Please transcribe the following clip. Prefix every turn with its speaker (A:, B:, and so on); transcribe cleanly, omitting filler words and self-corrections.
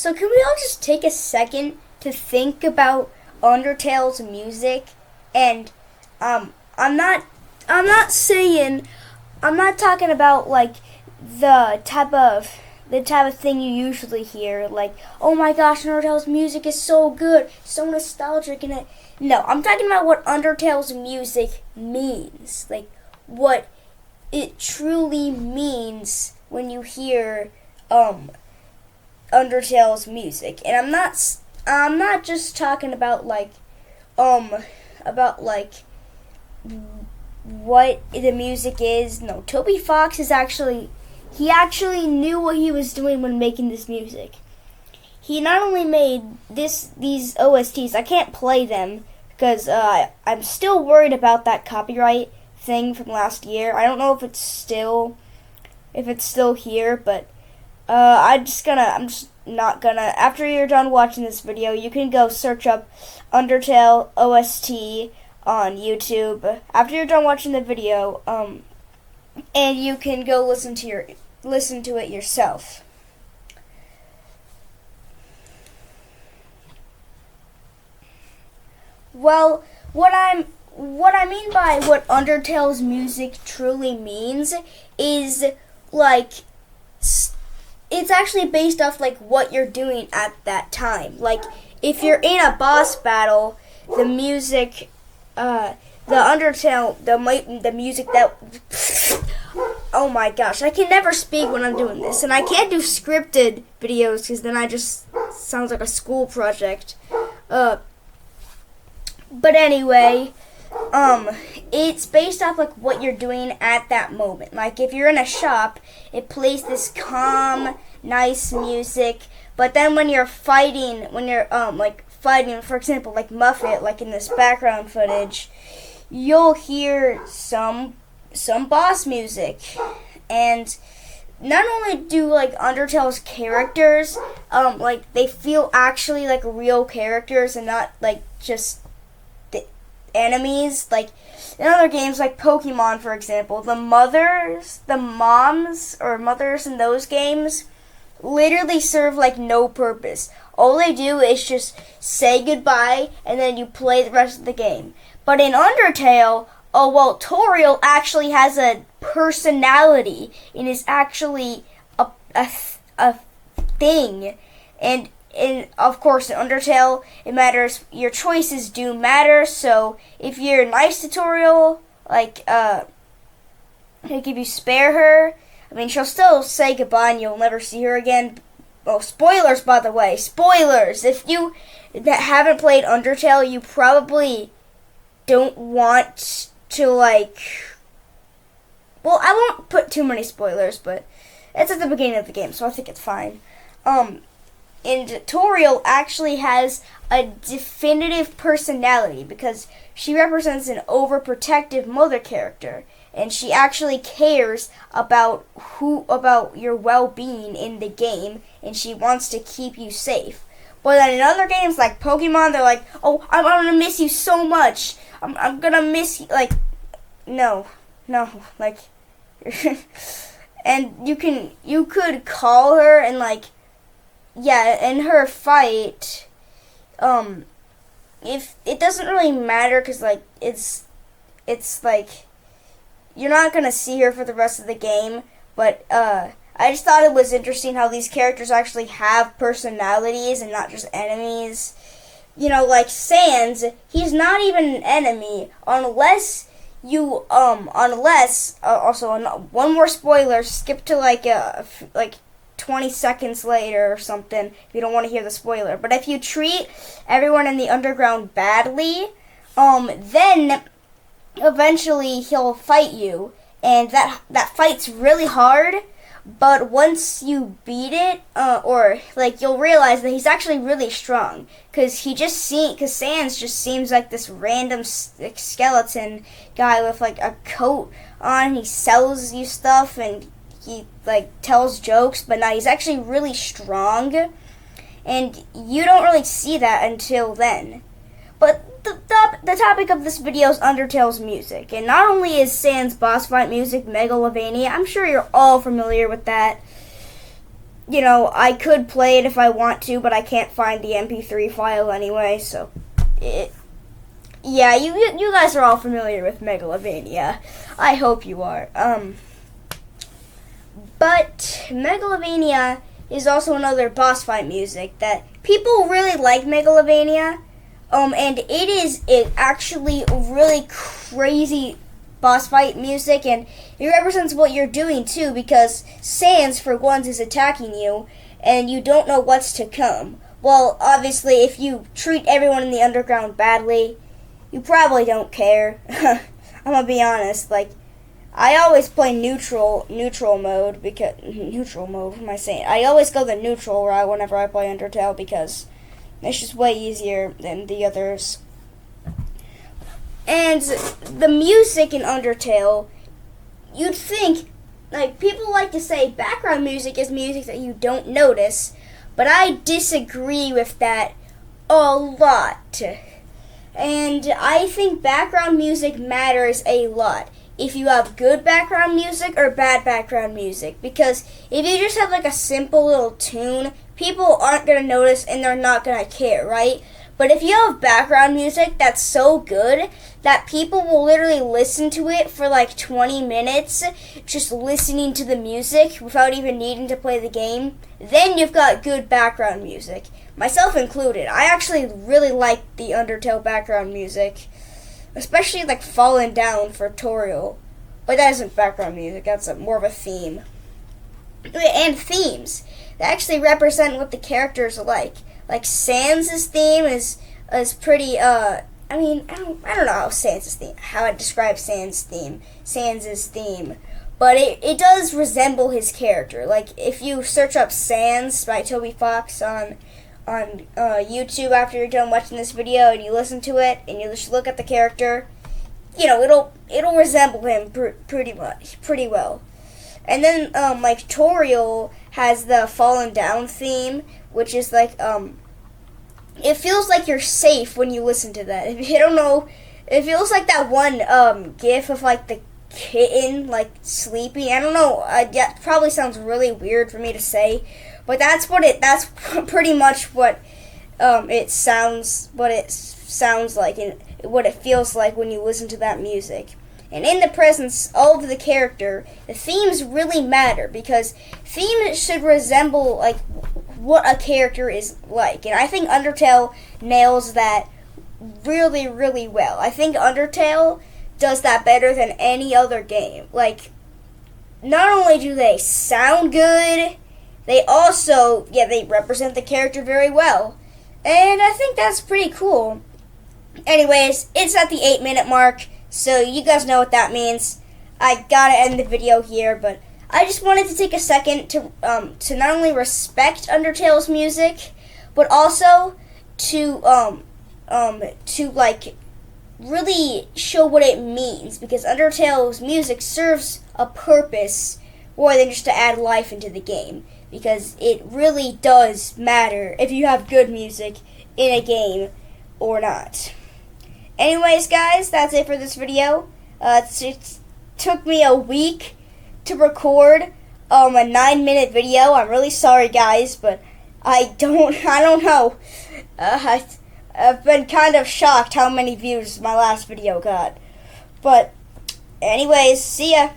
A: So can we all just take a second to think about Undertale's music? And I'm not saying, I'm not talking about like the type of thing you usually hear, like, oh my gosh, Undertale's music is so good, so nostalgic, and no, I'm talking about what Undertale's music means, like what it truly means when you hear Undertale's music. And I'm not just talking about like what the music is. No, Toby Fox is he actually knew what he was doing when making this music. He not only made these OSTs, I can't play them because I'm still worried about that copyright thing from last year. I don't know if it's still here, but I'm just not gonna. After you're done watching this video, you can go search up Undertale OST on YouTube. After you're done watching the video, and you can go listen to it yourself. Well, what I mean by what Undertale's music truly means is like it's actually based off like what you're doing at that time. Like if you're in a boss battle, the music, the Undertale, the music that. Oh my gosh, I can never speak when I'm doing this, and I can't do scripted videos because then I just sounds like a school project. But anyway, it's based off like what you're doing at that moment. Like if you're in a shop, it plays this calm, nice music. But then when you're fighting, for example, like Muffet, like in this background footage, you'll hear some boss music. And not only do like Undertale's characters, like they feel actually like real characters and not like just the enemies. Like in other games like Pokemon, for example, the mothers in those games literally serve like no purpose. All they do is just say goodbye and then you play the rest of the game. But in Undertale, Toriel actually has a personality and is actually a thing. And of course in Undertale, it matters, your choices do matter. So if you're nice to Toriel, like if you spare her, I mean, she'll still say goodbye and you'll never see her again. Oh, spoilers, by the way. Spoilers! If you that haven't played Undertale, you probably don't want to, like... Well, I won't put too many spoilers, but it's at the beginning of the game, so I think it's fine. And Toriel actually has a definitive personality because she represents an overprotective mother character. And she actually cares about your well-being in the game, and she wants to keep you safe. But then in other games like Pokemon, they're like, "Oh, I'm gonna miss you so much. I'm gonna miss you." Like, no, like, and you could call her and like, yeah, in her fight, if it doesn't really matter because like it's like. You're not going to see her for the rest of the game, but I just thought it was interesting how these characters actually have personalities and not just enemies. You know, like Sans, he's not even an enemy unless also one more spoiler, skip to like 20 seconds later or something if you don't want to hear the spoiler. But if you treat everyone in the underground badly, then eventually he'll fight you, and that fight's really hard, but once you beat it, or like you'll realize that he's actually really strong, because Sans just seems like this random skeleton guy with like a coat on. He sells you stuff and he like tells jokes, but now he's actually really strong, and you don't really see that until then. But the topic of this video is Undertale's music, and not only is Sans boss fight music Megalovania, I'm sure you're all familiar with that. I could play it if I want to, but I can't find the MP3 file anyway, so yeah, you guys are all familiar with Megalovania. I hope you are. But Megalovania is also another boss fight music that people really like Megalovania. And it actually really crazy boss fight music, and it represents what you're doing too, because Sans, for once, is attacking you, and you don't know what's to come. Well, obviously, if you treat everyone in the underground badly, you probably don't care. I'm gonna be honest, I always play neutral mode, because what am I saying? I always go the neutral route whenever I play Undertale, because it's just way easier than the others. And the music in Undertale, you'd think, people like to say background music is music that you don't notice, but I disagree with that a lot. And I think background music matters a lot. If you have good background music or bad background music, because if you just have a simple little tune, people aren't going to notice and they're not going to care, right? But if you have background music that's so good that people will literally listen to it for 20 minutes, just listening to the music without even needing to play the game, then you've got good background music. Myself included. I actually really like the Undertale background music. Especially Fallen Down for Tutorial. But that isn't background music, that's more of a theme. And themes that actually represent what the characters are like. Sans' theme is pretty I don't know how I describe Sans' theme. But it does resemble his character. If you search up Sans by Toby Fox on YouTube after you're done watching this video and you listen to it and you just look at the character, it'll resemble him pretty well. And then Tutorial has the Fallen Down theme, which is it feels like you're safe when you listen to that. If you don't know, it feels like that one gif of the kitten sleeping. I don't know. Yeah, probably sounds really weird for me to say, but that's pretty much what it sounds like and what it feels like when you listen to that music. And in the presence of the character, the themes really matter, because themes should resemble what a character is like. And I think Undertale nails that really, really well. I think Undertale does that better than any other game. Not only do they sound good, they also, they represent the character very well. And I think that's pretty cool. Anyways, it's at the 8-minute mark, so you guys know what that means. I gotta end the video here, but I just wanted to take a second to not only respect Undertale's music, but also to really show what it means, because Undertale's music serves a purpose more than just to add life into the game, because it really does matter if you have good music in a game or not. Anyways, guys, that's it for this video. It took me a week to record a 9-minute video. I'm really sorry, guys, but I don't know. I've been kind of shocked how many views my last video got. But anyways, see ya.